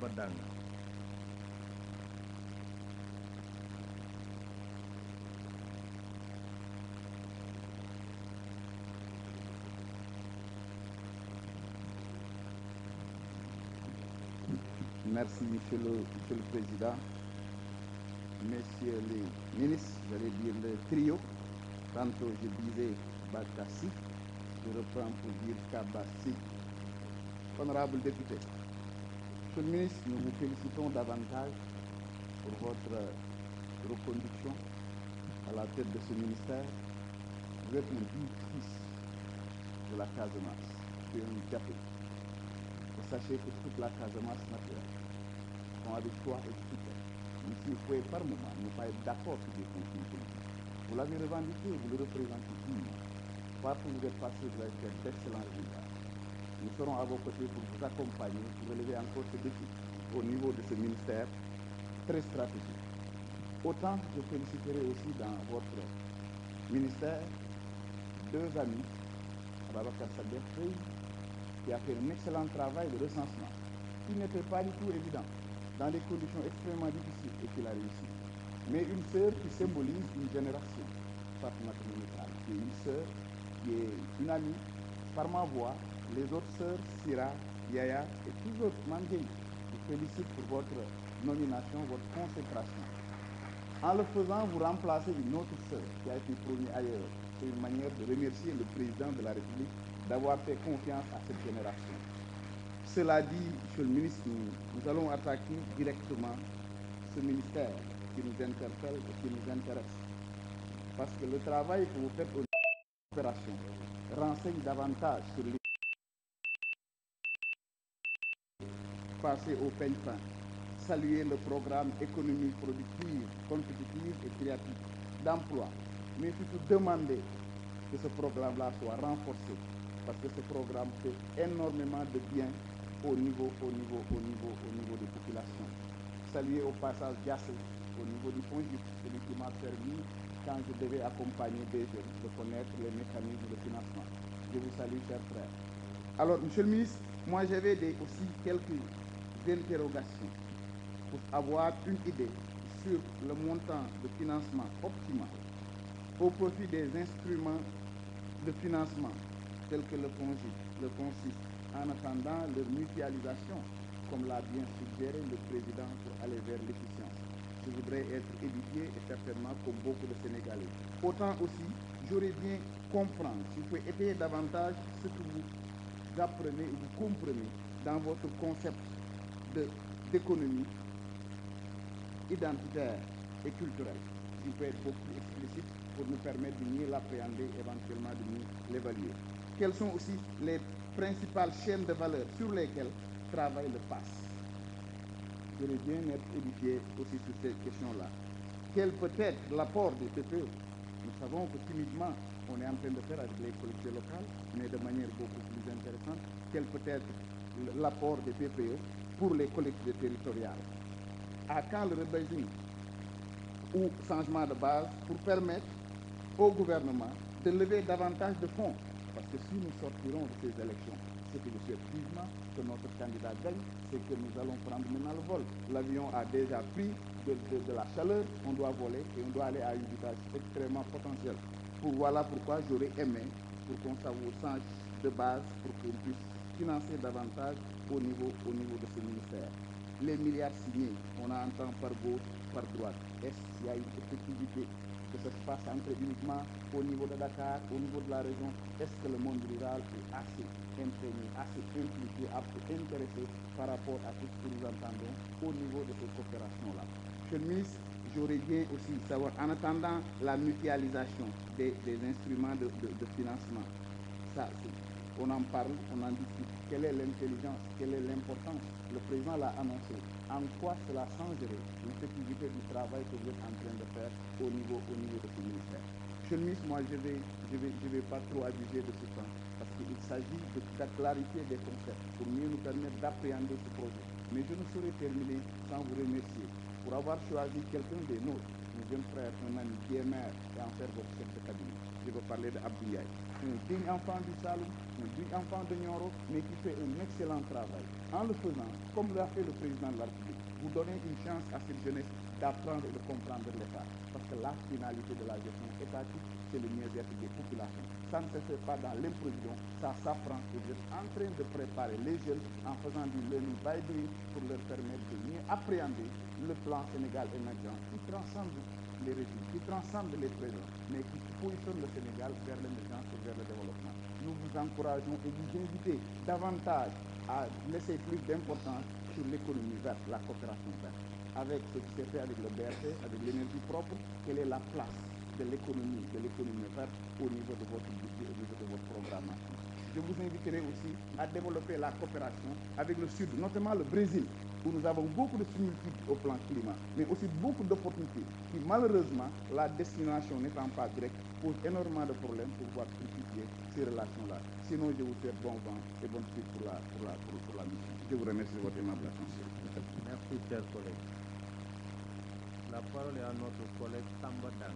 Mbadanga. Merci, Monsieur le Président. Messieurs les ministres, j'allais dire le trio. Tantôt je disais Bakassi, je reprends pour dire Kabassi. Honorable député, Monsieur le ministre, nous vous félicitons davantage pour votre reconduction à la tête de ce ministère. Vous êtes un digne fils de la Casamance, c'est un café. Et sachez que toute la Casamance naturelle sont avec toi et de tout cœur. Même si vous pouvez par moment ne pas être d'accord sur des questions politiques. Vous l'avez revendiqué, vous le représentez dignement. Partout où vous êtes passé, vous avez fait d'excellents résultats. Nous serons à vos côtés pour vous accompagner, pour relever encore ce défi au niveau de ce ministère très stratégique. Autant je féliciterai aussi dans votre ministère deux amis, Ababakar Sadek, qui a fait un excellent travail de recensement, qui n'était pas du tout évident, dans des conditions extrêmement difficiles, et qu'il a réussi. Mais une sœur qui symbolise une génération, Fatima Métal, qui est une sœur, qui est une amie, par ma voix, les autres sœurs, Sira, Yaya et tous les autres, Mandjei, vous félicite pour votre nomination, votre consécration. En le faisant, vous remplacez une autre sœur qui a été promue ailleurs. C'est une manière de remercier le président de la République d'avoir fait confiance à cette génération. Cela dit, Monsieur le ministre, nous allons attaquer directement ce ministère qui nous interpelle et qui nous intéresse. Parce que le travail que vous faites aux opérations renseigne davantage sur les passer au peigne-fin. Saluer le programme économie productive, compétitive et créative d'emploi, mais surtout demander que ce programme-là soit renforcé, parce que ce programme fait énormément de bien au niveau des populations. Saluer au passage Diassé, au niveau du FONGIP, celui qui m'a permis, quand je devais accompagner des jeunes, de connaître les mécanismes de financement. Je vous salue, chers frères. Alors, Monsieur le ministre, moi j'avais aussi quelques interrogations pour avoir une idée sur le montant de financement optimal au profit des instruments de financement tels que le FONGIP, le FONSIS, en attendant leur mutualisation, comme l'a bien suggéré le président, pour aller vers l'efficience. Je voudrais être édifié et certainement comme beaucoup de Sénégalais. Autant aussi, j'aurais bien comprendre, si vous pouvez étayer davantage ce que vous apprenez ou vous comprenez dans votre concept d'économie identitaire et culturelle. Vous pouvez être beaucoup plus explicite pour nous permettre de mieux l'appréhender, éventuellement de mieux l'évaluer. Quelles sont aussi les principales chaînes de valeur sur lesquelles travaille le PAS? Je voudrais bien être édifié aussi sur ces questions-là. Quel peut être l'apport des TPE? Nous savons que timidement, on est en train de faire avec les collectivités locales, mais de manière beaucoup plus intéressante. Quel peut être l'apport des TPE pour les collectivités territoriales? À quand le rebasing ou changement de base pour permettre au gouvernement de lever davantage de fonds? Parce que si nous sortirons de ces élections, ce que je souhaite vivement que notre candidat gagne, c'est que nous allons prendre maintenant le vol. L'avion a déjà pris de la chaleur, on doit voler et on doit aller à une vitesse extrêmement potentielle. Voilà pourquoi j'aurais aimé pour qu'on change de base, pour qu'on puisse financer davantage au niveau de ce ministère. Les milliards signés, on entend par gauche, par droite. Est-ce qu'il y a une effectivité que ça se passe entre uniquement au niveau de Dakar, au niveau de la région? Est-ce que le monde rural est assez imprégné, assez impliqué, assez intéressé par rapport à tout ce que nous entendons au niveau de ces coopérations-là? Monsieur le ministre, j'aurais bien aussi savoir, en attendant la mutualisation des instruments de financement, ça, on en parle, on en discute. Quelle est l'intelligence, quelle est l'importance? Le président l'a annoncé. En quoi cela changerait l'effectivité du travail que vous êtes en train de faire au niveau de ce ministère? Monsieur le ministre, moi je vais pas trop abuser de ce temps, parce qu'il s'agit de clarifier des concepts pour mieux nous permettre d'appréhender ce projet. Mais je ne saurais terminer sans vous remercier pour avoir choisi quelqu'un des nôtres, un jeune frère, un ami qui est maire, et en faire votre chef de cabinet. Je veux parler de Abdoulaye, un digne enfant du Saloum, un digne enfant de Nioro, mais qui fait un excellent travail. En le faisant, comme l'a fait le président de la République, vous donnez une chance à cette jeunesse d'apprendre et de comprendre l'État. Parce que la finalité de la gestion étatique, c'est le mieux-être des populations. Ça ne se fait pas dans l'improvision, ça s'apprend. Et vous êtes en train de préparer les jeunes en faisant du learning by doing pour leur permettre de mieux appréhender le plan Sénégal émergent qui transcende les régimes, qui transcende les présents, mais qui positionne le Sénégal vers l'émergence et vers le développement. Nous vous encourageons et vous invitez davantage à laisser plus d'importance sur l'économie verte, la coopération verte. Avec ce qui s'est fait avec le BRT, avec l'énergie propre, quelle est la place de l'économie verte au niveau de votre budget, au niveau de votre programmation. Je vous inviterai aussi à développer la coopération avec le Sud, notamment le Brésil, où nous avons beaucoup de similitudes au plan climat, mais aussi beaucoup d'opportunités qui, malheureusement, la destination n'étant pas directe, pose énormément de problèmes pour pouvoir fructifier ces relations-là. Sinon, je vous souhaite bon vent et bonne suite pour la mission. Je vous remercie de votre aimable attention. Merci, chers collègues. La parole est à notre collègue Samba Dan,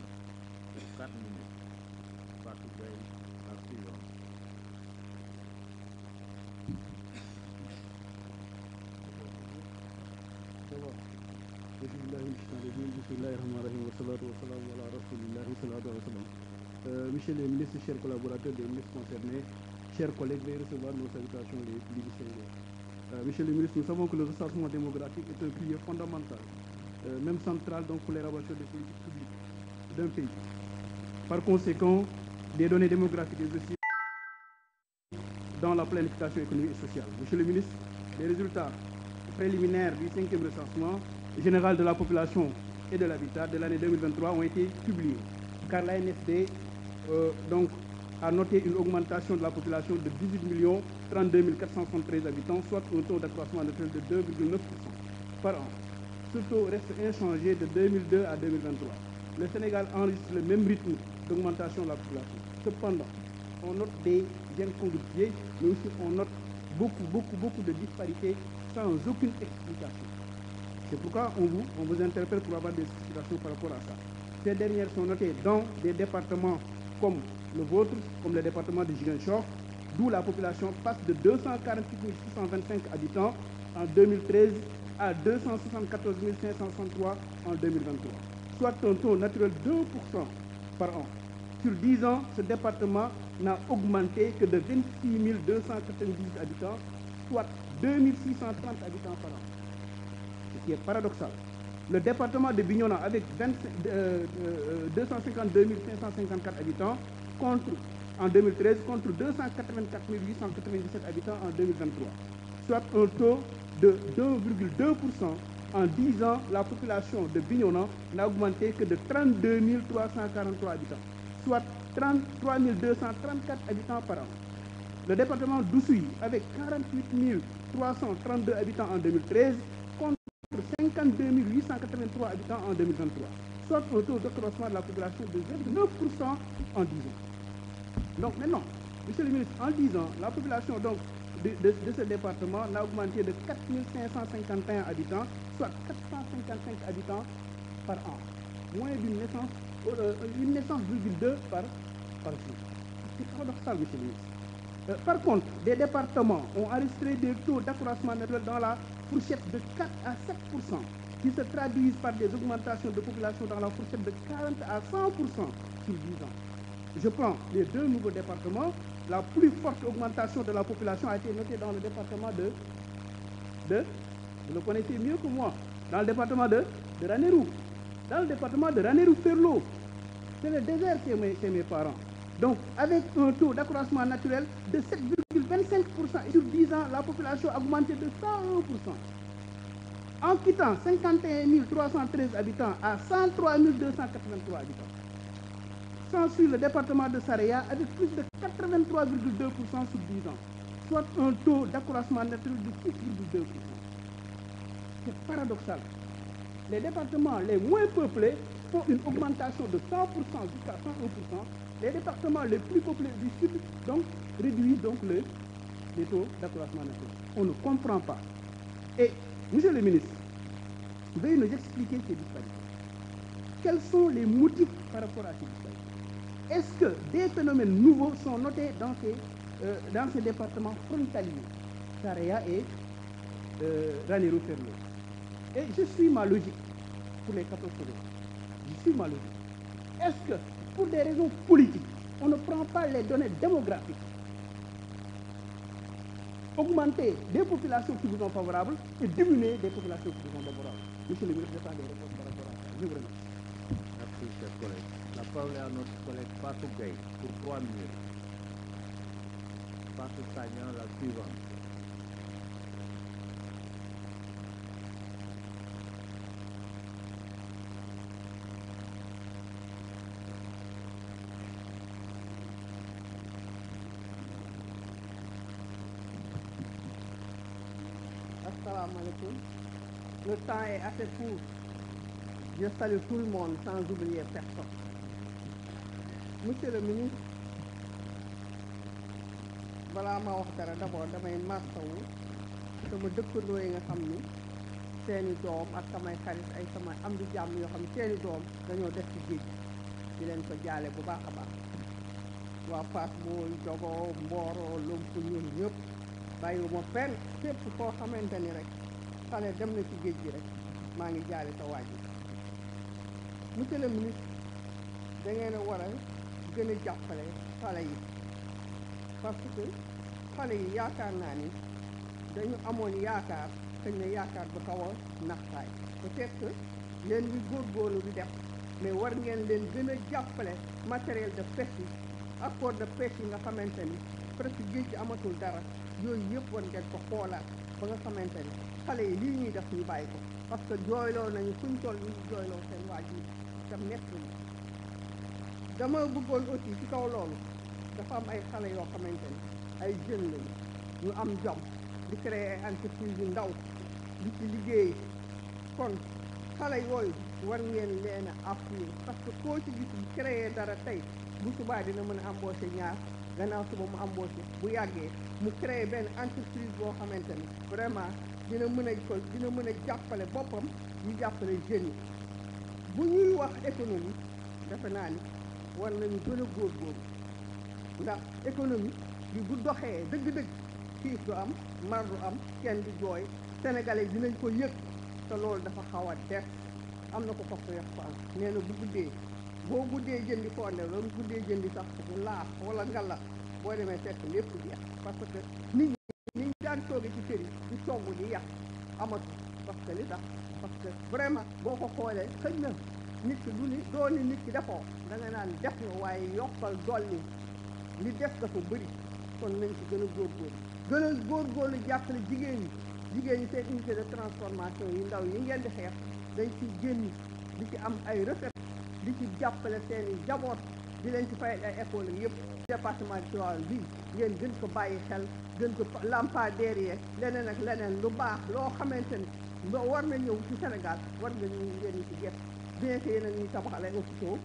pour 4 minutes. Fatou Bey, la suivante. Monsieur le ministre, chers collaborateurs des ministres concernés, chers collègues, veuillez recevoir nos salutations les plus distinguées. Monsieur le ministre, nous savons que le recensement démographique est un pilier fondamental, même central donc pour l'élaboration des politiques publiques d'un pays. Par conséquent, des données démographiques aussi dans la planification économique et sociale. Monsieur le ministre, les résultats préliminaires du 5e recensement général de la population et de l'habitat de l'année 2023 ont été publiés, car l'ANSD a noté une augmentation de la population de 18 032 473 habitants, soit un taux d'accroissement naturel de 2,9% par an. Ce taux reste inchangé de 2002 à 2023. Le Sénégal enregistre le même rythme d'augmentation de la population. Cependant, on note des incongruités, mais aussi on note beaucoup de disparités sans aucune explication. C'est pourquoi on vous interpelle pour avoir des explications par rapport à ça. Ces dernières sont notées dans des départements comme le vôtre, comme le département de Ziguinchor, d'où la population passe de 248 625 habitants en 2013 à 274 563 en 2023, soit un taux naturel de 2% par an. Sur 10 ans, ce département n'a augmenté que de 26 298 habitants, soit 2630 habitants par an. Ce qui est paradoxal. Le département de Bignona, avec 252 554 habitants, en 2013, contre 284 897 habitants en 2023, soit un taux de 2,2%. En 10 ans, la population de Bignona n'a augmenté que de 32 343 habitants, soit 33 234 habitants par an. Le département d'Oussouye, avec 48 332 habitants en 2013, contre 52 883 habitants en 2023, soit un taux d'accroissement de la population de 0,9% en 10 ans. Donc maintenant, monsieur le ministre, en 10 ans, la population donc, de ce département n'a augmenté de 4 551 habitants, soit 455 habitants par an, moins d'une naissance, une naissance 2,2 par jour. C'est paradoxal, monsieur le ministre. Par contre, des départements ont enregistré des taux d'accroissement naturel dans la fourchette de 4 à 7%, qui se traduisent par des augmentations de population dans la fourchette de 40 à 100% sur 10 ans. Je prends les 2 nouveaux départements. La plus forte augmentation de la population a été notée dans le département vous le connaissez mieux que moi, dans le département de Ranérou. Dans le département de Ranérou-Ferlo, c'est le désert chez mes parents. Donc, avec un taux d'accroissement naturel de 7,25%, et sur 10 ans, la population a augmenté de 101%. En quittant 51 313 habitants à 103 283 habitants. S'ensuit le département de Saraya avec plus de 83,2% sur 10 ans, soit un taux d'accroissement naturel de 6,2%. C'est paradoxal. Les départements les moins peuplés font une augmentation de 100% jusqu'à 101%. Les départements les plus peuplés du sud donc, réduisent donc les taux d'accroissement naturel. On ne comprend pas. Et, monsieur le ministre, veuillez nous expliquer ces disparités. Quels sont les motifs par rapport à ces disparités? est-ce que des phénomènes nouveaux sont notés dans ces départements frontaliers, Saraya et Ranérou-Ferlo? Et je suis ma logique pour les 14 communes. Je suis ma logique. Est-ce que, pour des raisons politiques, on ne prend pas les données démographiques, augmenter des populations qui vous sont favorables et diminuer des populations qui vous sont défavorables? Monsieur le ministre, j'attends des réponses par rapport à ça. Je vous remercie. Merci, cher collègue. La parole est à notre collègue Fatou Gueye pour 3 minutes. Fatou Sagnan, la suivante. Asalaamaaleykum. Le temps est assez court. Je salue tout le monde sans oublier personne. Monsieur le ministre, balaa ma wax dara d'abord damay mastawu sama dëkkandoo yi nga xam ni seeni doom ak samay xarit ay sama am di jàmm yoo xam ne seeni doom dañoo def ci géej di leen ko jaale bu baax a baax. waa Fass Boye Diogo Mboro Lompo ñun ñëpp bàyyiwuma fenn fépp koo xamante ni rek xale dem na ci géej gi rek maa ngi jaale sa waaj yi. Monsieur le ministre, da ngeen a war a gën a jàppale xale yi parce que xale yi yaakaar naa ni dañu amoon yaakaar xëy na yaakaar bu xaw a naxtaay peut-être que leen ngi góorgóorlu di def mais war ngeen leen gën a jàppale matériel de pêche yi accord de pêche yi nga xamante ni presque géej gi amatul dara yooyu yëpp war ngeen ko xoolaat ba nga xamante ni xale yi lii ñuy def ñu bàyyi ko parce que jooyloo nañu fuñ toll ñu jooyloo seen waajur te metti na dama bëggoon aussi ci kaw loolu dafa am ay xale yoo xamante ni ay jeunes lañu ñu am jom di créer entreprise yu ndaw di ci liggéey kon xale yooyu war ngeen leen a appuyer parce que koo ci gis bu créer dara tey bu subaa dina mën a embaucher ñaar gannaaw suba mu embaucher bu yàggee mu créer benn entreprise boo xamante ni vraiment dina mën a jàppale boppam ñu jàppale jeunes yi bu ñuy wax économie defe naa ni war nañu gën a góorgóorlu ndax économie bi bu doxee dëgg-dëgg xiif du am mar du am kenn du jooy sénégalais dinañ ko yëg te loolu dafa xaw a def am na ko fokk yax fan nee na bu guddee boo guddee jëndi fonde loolu guddee jëndi sax laax wala ngalax boo demee fekk lépp jeex parce que nit ñi daan tooge ci kër yi di togg di yàq amatu parce que li tax parce que vraiment boo ko xoolee xëj na nit ki du ni doo ni nit ki defoo da nga naan def nga waaye yokkal dolli li def dafa bëri kon nañ ci gën a góorgóorlu jàppale jigéen ñi seen unité de transformation yi ndaw yi ngeen di xeex dañ ci génn di ci am ay recette di ci jàppale seen i jaboot di leen ci fayal ay école yëpp département de Tivaouane bii ngeen gën ko bàyyi xel gën ko lampadaire yeeg leneen ak leneen lu baax loo xamante ni war na ñëw ci Sénégal war nga ñu ngeen ñu ci gerte bien que yéen a ñuy tabaxal ay hôpitaux